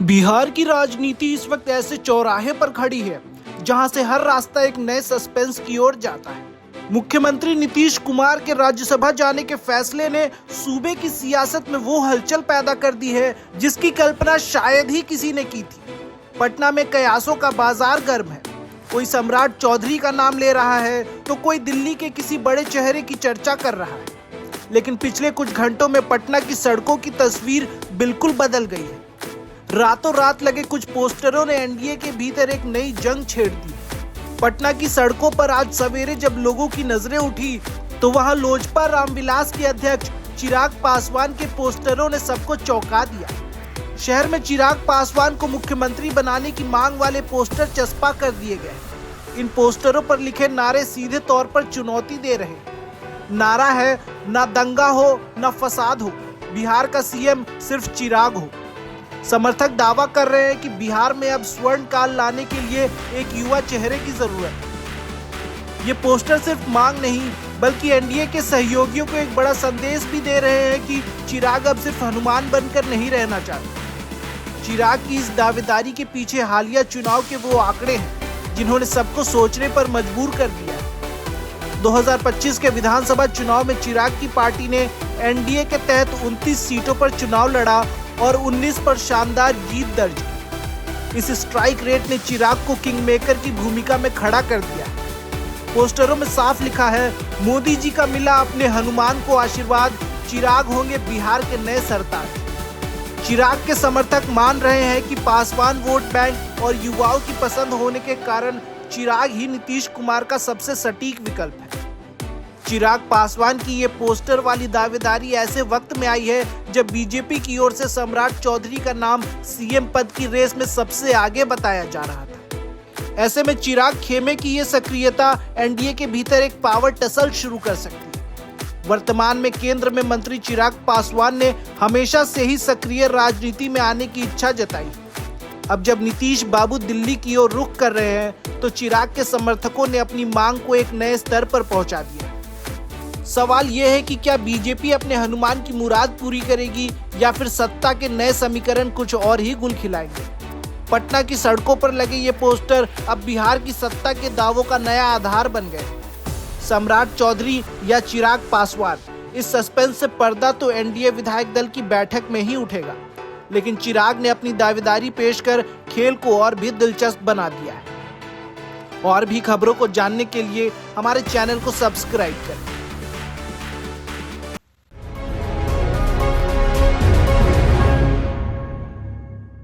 बिहार की राजनीति इस वक्त ऐसे चौराहे पर खड़ी है जहां से हर रास्ता एक नए सस्पेंस की ओर जाता है। मुख्यमंत्री नीतीश कुमार के राज्यसभा जाने के फैसले ने सूबे की सियासत में वो हलचल पैदा कर दी है जिसकी कल्पना शायद ही किसी ने की थी। पटना में कयासों का बाजार गर्म है। कोई सम्राट चौधरी का नाम ले रहा है तो कोई दिल्ली के किसी बड़े चेहरे की चर्चा कर रहा है। लेकिन पिछले कुछ घंटों में पटना की सड़कों की तस्वीर बिल्कुल बदल गई है। रातों रात लगे कुछ पोस्टरों ने एनडीए के भीतर एक नई जंग छेड़ दी। पटना की सड़कों पर आज सवेरे जब लोगों की नजरें उठी तो वहां लोजपा रामविलास के अध्यक्ष चिराग पासवान के पोस्टरों ने सबको चौंका दिया। शहर में चिराग पासवान को मुख्यमंत्री बनाने की मांग वाले पोस्टर चस्पा कर दिए गए। इन पोस्टरों पर लिखे नारे सीधे तौर पर चुनौती दे रहे। नारा है, ना दंगा हो ना फसाद हो, बिहार का सीएम सिर्फ चिराग हो। समर्थक दावा कर रहे हैं कि बिहार में अब स्वर्ण काल लाने के लिए एक युवा चेहरे की जरूरत है। ये पोस्टर सिर्फ मांग नहीं बल्कि एनडीए के सहयोगियों को एक बड़ा संदेश भी दे रहे हैं कि चिराग अब सिर्फ हनुमान बनकर नहीं रहना चाहते। चिराग की इस दावेदारी के पीछे हालिया चुनाव के वो आंकड़े हैं जिन्होंने सबको सोचने पर मजबूर कर दिया है। 2025 के विधानसभा चुनाव में चिराग की पार्टी ने एनडीए के तहत 29 सीटों पर चुनाव लड़ा और 19 पर शानदार जीत दर्ज की। इस स्ट्राइक रेट ने चिराग को किंग मेकर की भूमिका में खड़ा कर दिया। पोस्टरों में साफ लिखा है, मोदी जी का मिला अपने हनुमान को आशीर्वाद, चिराग होंगे बिहार के नए सरताज। चिराग के समर्थक मान रहे हैं कि पासवान वोट बैंक और युवाओं की पसंद होने के कारण चिराग ही नीतीश कुमार का सबसे सटीक विकल्प है। चिराग पासवान की ये पोस्टर वाली दावेदारी ऐसे वक्त में आई है जब बीजेपी की ओर से सम्राट चौधरी का नाम सीएम पद की रेस में सबसे आगे बताया जा रहा था। ऐसे में चिराग खेमे की ये सक्रियता एनडीए के भीतर एक पावर टसल शुरू कर सकती है। वर्तमान में केंद्र में मंत्री चिराग पासवान ने हमेशा से ही सक्रिय राजनीति में आने की इच्छा जताई। अब जब नीतीश बाबू दिल्ली की ओर रुख कर रहे हैं तो चिराग के समर्थकों ने अपनी मांग को एक नए स्तर पर पहुंचा दिया। सवाल यह है कि क्या बीजेपी अपने हनुमान की मुराद पूरी करेगी या फिर सत्ता के नए समीकरण कुछ और ही गुल खिलाएंगे। पटना की सड़कों पर लगे ये पोस्टर अब बिहार की सत्ता के दावों का नया आधार बन गए। सम्राट चौधरी या चिराग पासवान, इस सस्पेंस से पर्दा तो एनडीए विधायक दल की बैठक में ही उठेगा, लेकिन चिराग ने अपनी दावेदारी पेश कर खेल को और भी दिलचस्प बना दिया है। और भी खबरों को जानने के लिए हमारे चैनल को सब्सक्राइब करें।